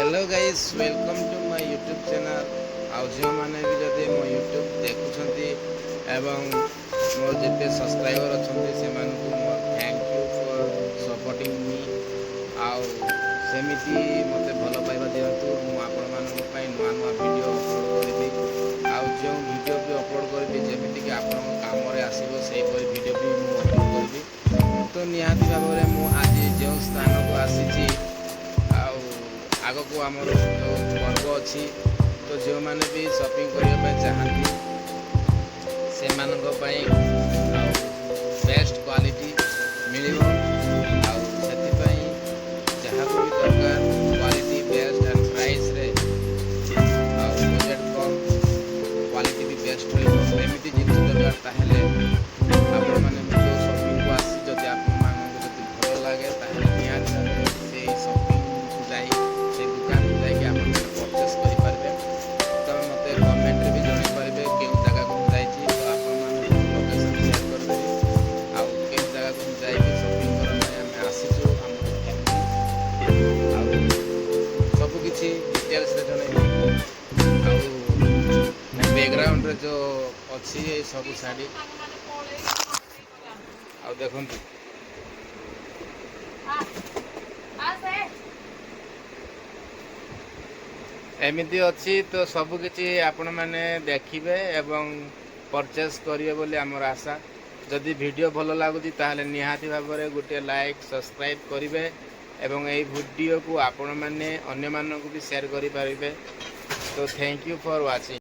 Hello guys welcome to my YouTube channel आउ जो मैंने भी जदि मो यूट्यूब देखुछंती एवं मोर जेते सब्सक्राइबर अछंती से मानकु मोर thank you for supporting me आउ सेमिति मते भलो पाइबा दियंतु मु आपण मानक पई नुआ नुआ वीडियो अपलोड करबी आउ जो वीडियो भी अपलोड करबी जेमिति कि आपण काम रे आसीबो सेही परि वीडियो भी मु अपलोड करबी तो निहाती भाबरे मु आज जो स्थान को आसीची आग को आमर जो पर्व अच्छी तो जो मैंने भी शॉपिंग करने चाहती से बेस्ट क्वालिटी मिल जहाँ भी दरकार क्वालिटी बेस्ट एंड प्राइस रे बजेट कम क्वालिटी भी बेस्ट होमती जिन दरकार ताहले आपण मैंने जो शॉपिंग को आसी जब आप भल लगे निहाती से शॉपिंग को जाई से दुकान को जाके आप परचेस करेंगे तो मत कमेंट भी जन पारे क्यों जगह को जाइए तो आप लोकेशन शेयर करदेवी आउ क्यों जगह को जाइए शॉपिंग करने आम आसीचु सबकि डिटेल्स जन बैकग्राउंड रे जो अच्छी सब शाढ़ी आ देखु एमती अच्छी तो सबकि आपण मैंने देखिए एवं परचेस करेंगे बोली आमर आशा जदि वीडियो भल लगुच ताहले निहाती भाव में गोटे लाइक सब्सक्राइब करेंगे एवं यही वीडियो को आपण मैंने अन्य मानक भी शेयर करें तो थैंक यू फॉर वाचिंग।